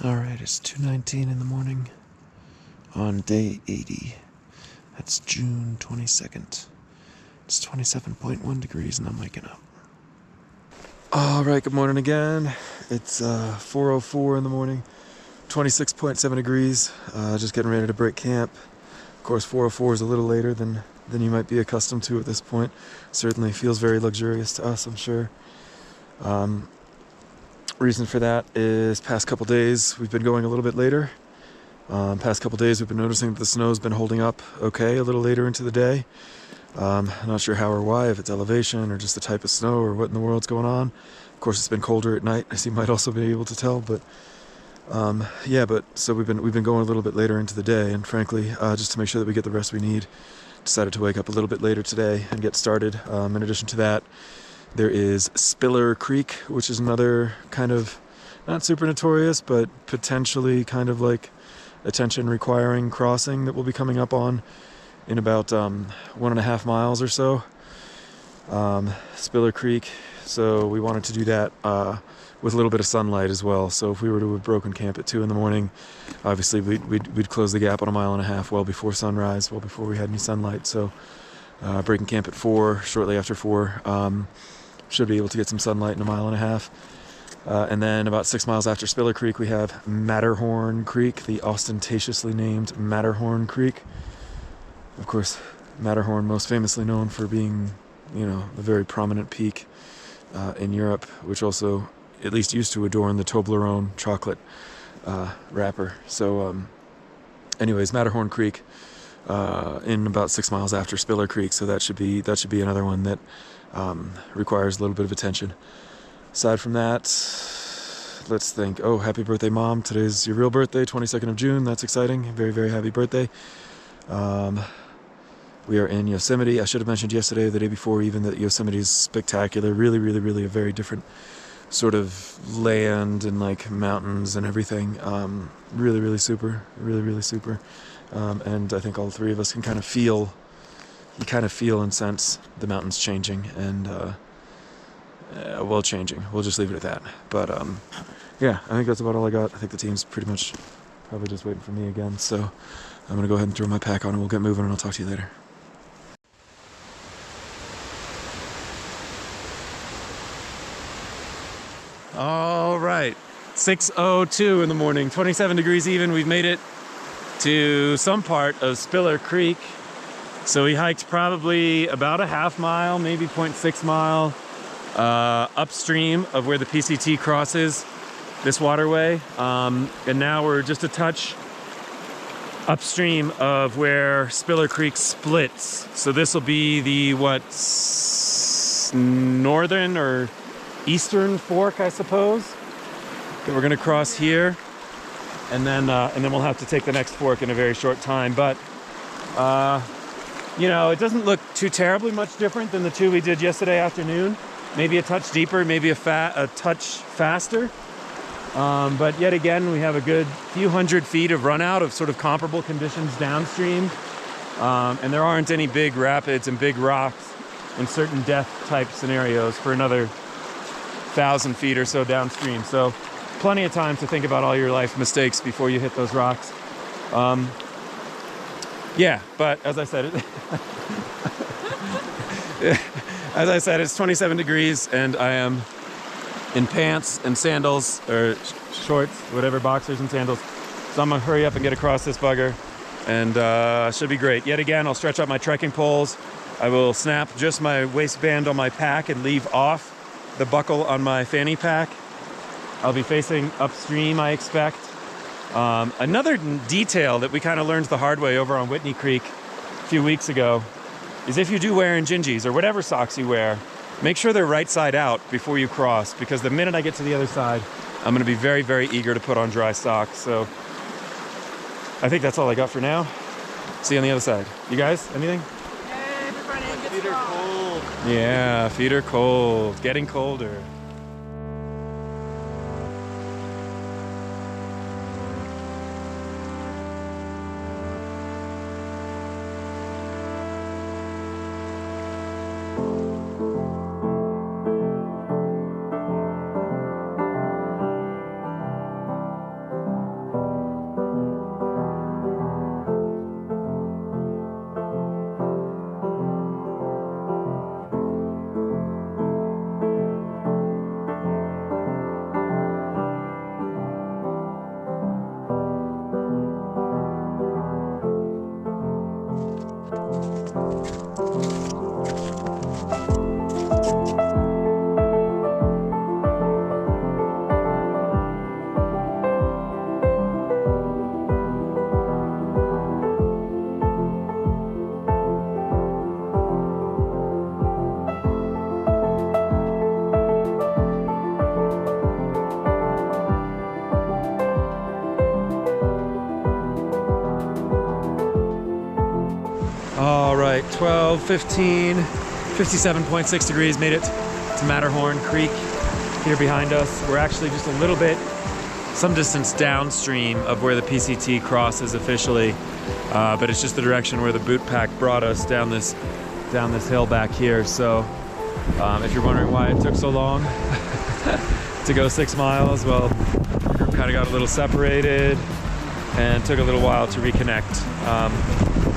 Alright, it's 2:19 in the morning on day 80. That's June 22nd. It's 27.1 degrees and I'm waking up. Alright, good morning again. It's 4:04 in the morning, 26.7 degrees. Just getting ready to break camp. Of course, 4:04 is a little later than you might be accustomed to at this point. Certainly feels very luxurious to us, I'm sure. Reason for that is past couple days we've been going a little bit later. Past couple days we've been noticing that the snow's been holding up okay a little later into the day. Not sure how or why, if it's elevation or just the type of snow or what in the world's going on. Of course, it's been colder at night, as you might also be able to tell. But so we've been going a little bit later into the day, and frankly, just to make sure that we get the rest we need, decided to wake up a little bit later today and get started. In addition to that, there is Spiller Creek, which is another kind of not super notorious, but potentially kind of like attention requiring crossing that we'll be coming up on in about 1.5 miles or so. Spiller Creek. So we wanted to do that with a little bit of sunlight as well. So if we were to have broken camp at 2 in the morning, obviously we'd close the gap on 1.5 miles well before sunrise, well before we had any sunlight. So breaking camp at 4, shortly after 4, should be able to get some sunlight in 1.5 miles. And then about 6 miles after Spiller Creek, we have Matterhorn Creek, the ostentatiously named Matterhorn Creek. Of course, Matterhorn most famously known for being, a very prominent peak in Europe, which also at least used to adorn the Toblerone chocolate wrapper. So anyways, Matterhorn Creek in about 6 miles after Spiller Creek, so that should be another one that requires a little bit of attention. Aside from that, let's think. Oh, happy birthday, Mom. Today's your real birthday, 22nd of June. That's exciting. Very, very happy birthday. We are in Yosemite. I should have mentioned yesterday, the day before even, that Yosemite is spectacular. Really, really, really a very different sort of land and like mountains and everything. Really, really super. Really, really super. And I think all three of us can kind of feel and sense the mountains changing and changing. We'll just leave it at that. But I think that's about all I got. I think the team's pretty much probably just waiting for me again. So I'm gonna go ahead and throw my pack on and we'll get moving, and I'll talk to you later. All right, 6:02 in the morning, 27 degrees even. We've made it to some part of Spiller Creek. So we hiked probably about 1/2 mile, maybe 0.6 mile upstream of where the PCT crosses this waterway. And now we're just a touch upstream of where Spiller Creek splits. So this will be the northern or eastern fork, I suppose. Okay, we're gonna cross here, and then we'll have to take the next fork in a very short time. But it doesn't look too terribly much different than the two we did yesterday afternoon. Maybe a touch deeper, maybe a touch faster. But yet again, we have a good few hundred feet of run out of sort of comparable conditions downstream. And there aren't any big rapids and big rocks in certain death type scenarios for another 1,000 feet or so downstream. So plenty of time to think about all your life mistakes before you hit those rocks. But as I said, it's 27 degrees and I am in pants and sandals, or shorts, whatever, boxers and sandals. So I'm gonna hurry up and get across this bugger, and should be great. Yet again, I'll stretch out my trekking poles. I will snap just my waistband on my pack and leave off the buckle on my fanny pack. I'll be facing upstream, I expect. Another detail that we kind of learned the hard way over on Whitney Creek a few weeks ago is if you do wear Injinjis or whatever socks you wear, make sure they're right side out before you cross, because the minute I get to the other side, I'm going to be very, very eager to put on dry socks. So I think that's all I got for now. See you on the other side. You guys, anything? Hey, everybody, feet are cold. Yeah, feet are cold. Getting colder. like 12, 15, 57.6 degrees. Made it to Matterhorn Creek here behind us. We're actually just a little bit, some distance downstream of where the PCT crosses officially, but it's just the direction where the boot pack brought us down this hill back here. So if you're wondering why it took so long to go 6 miles, well, the group kind of got a little separated and took a little while to reconnect.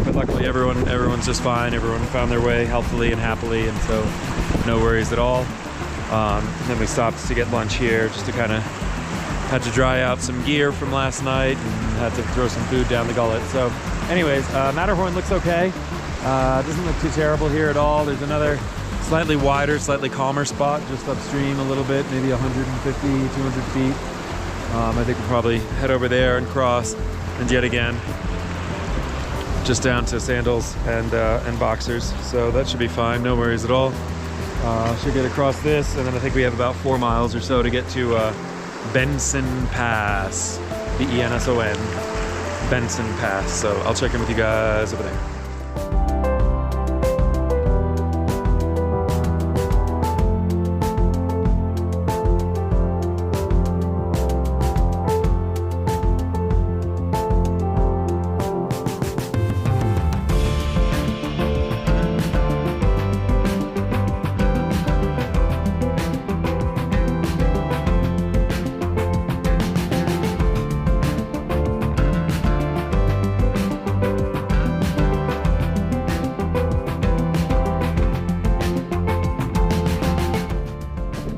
But luckily everyone's just fine. Everyone found their way healthily and happily, and so no worries at all. Then we stopped to get lunch here, just to kind of had to dry out some gear from last night and had to throw some food down the gullet. So anyways, Matterhorn looks okay. Doesn't look too terrible here at all. There's another slightly wider, slightly calmer spot just upstream a little bit, maybe 150, 200 feet. I think we'll probably head over there and cross, and yet again, just down to sandals and boxers. So that should be fine, no worries at all. Should get across this, and then I think we have about 4 miles or so to get to Benson Pass, B-E-N-S-O-N, Benson Pass. So I'll check in with you guys over there.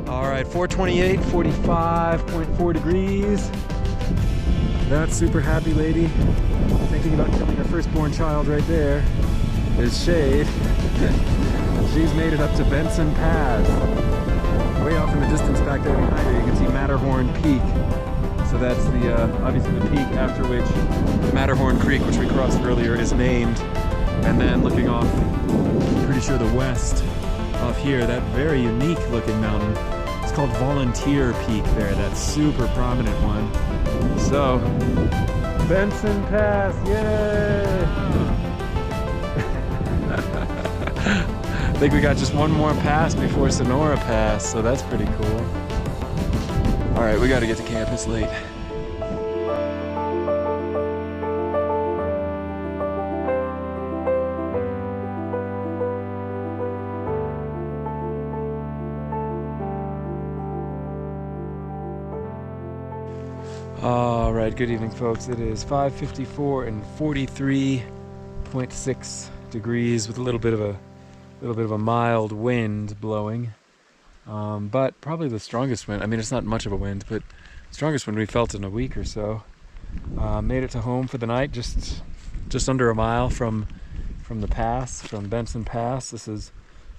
All right, 428, 45.4 degrees. That super happy lady thinking about killing her firstborn child right there is Shade. She's made it up to Benson Pass. Way off in the distance back there behind her, you can see Matterhorn Peak. So that's the obviously the peak after which Matterhorn Creek, which we crossed earlier, is named. And then looking off, pretty sure the west off here, that very unique looking mountain, it's called Volunteer Peak there, that super prominent one. So, Benson Pass, yay! I think we got just one more pass before Sonora Pass, so that's pretty cool. All right, we gotta get to camp, it's late. All right, good evening, folks. It is 5:54 and 43.6 degrees with a little bit of a mild wind blowing, but probably the strongest wind. I mean, it's not much of a wind, but strongest wind we felt in a week or so. Made it to home for the night, just under a mile from the pass, from Benson Pass. This is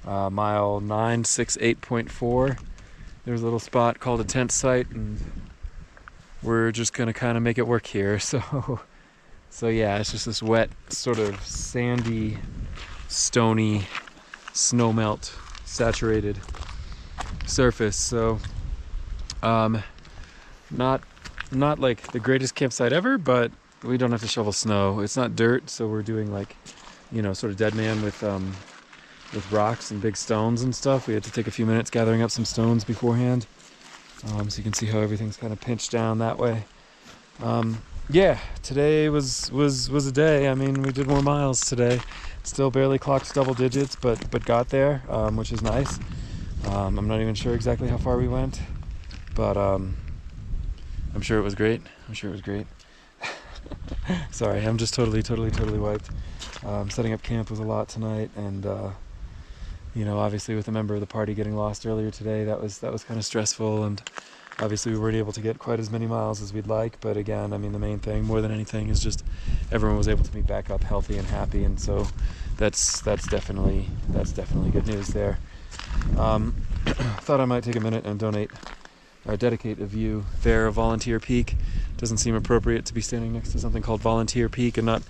mile 968.4. There's a little spot called a tent site, and we're just gonna kind of make it work here. So yeah, it's just this wet, sort of sandy, stony, snowmelt saturated surface. So not like the greatest campsite ever, but we don't have to shovel snow. It's not dirt, so we're doing like, you know, sort of dead man with rocks and big stones and stuff. We had to take a few minutes gathering up some stones beforehand. So you can see how everything's kind of pinched down that way. Yeah, today was a day. I mean, we did more miles today. Still barely clocked double digits, but got there, which is nice. I'm not even sure exactly how far we went, but I'm sure it was great. Sorry, I'm just totally wiped. Setting up camp was a lot tonight, and you know, obviously with a member of the party getting lost earlier today, that was kind of stressful, and obviously we weren't able to get quite as many miles as we'd like. But again, I mean, the main thing, more than anything, is just everyone was able to meet back up healthy and happy, and so that's definitely good news there. Thought I might take a minute and dedicate a view there of Volunteer Peak. Doesn't seem appropriate to be standing next to something called Volunteer Peak and not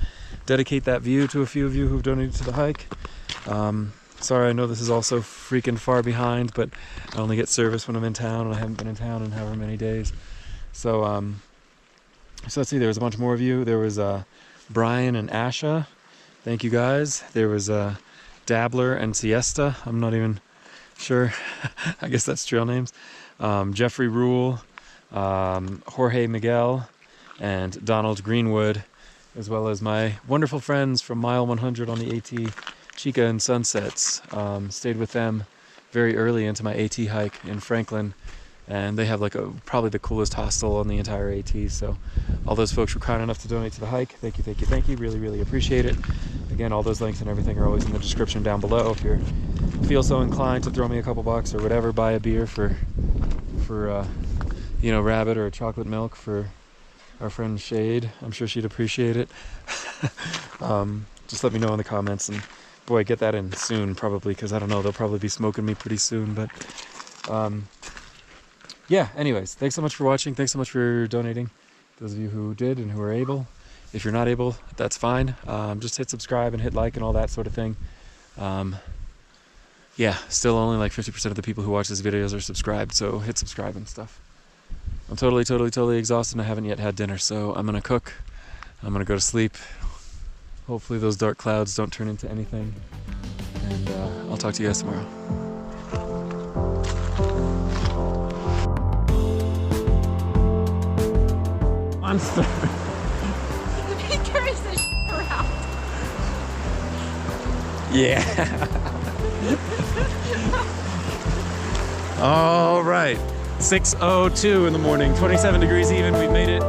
dedicate that view to a few of you who've donated to the hike. Sorry, I know this is also freaking far behind, but I only get service when I'm in town, and I haven't been in town in however many days. So let's see, there was a bunch more of you. There was Brian and Asha. Thank you guys. There was Dabbler and Siesta. I'm not even sure. I guess that's trail names. Jeffrey Rule, Jorge Miguel, and Donald Greenwood, as well as my wonderful friends from Mile 100 on the AT, Chica and Sunsets. Stayed with them very early into my AT hike in Franklin, and they have like probably the coolest hostel on the entire AT. So all those folks were kind enough to donate to the hike. Thank you, thank you, thank you. Really, really appreciate it. Again, all those links and everything are always in the description down below. If you feel so inclined to throw me a couple bucks or whatever, buy a beer for you know, Rabbit or chocolate milk for our friend Shade. I'm sure she'd appreciate it. Just let me know in the comments, and boy, get that in soon probably, because I don't know, they'll probably be smoking me pretty soon. But yeah, anyways, thanks so much for watching. Thanks so much for donating, those of you who did and who are able. If you're not able, that's fine. Just hit subscribe and hit like and all that sort of thing. Yeah, still only like 50% of the people who watch these videos are subscribed, so hit subscribe and stuff. I'm totally exhausted, and I haven't yet had dinner, so I'm gonna cook. I'm gonna go to sleep. Hopefully those dark clouds don't turn into anything, and I'll talk to you guys tomorrow. Monster! He carries this around. Yeah! All right, 6:02 in the morning, 27 degrees even, we made it.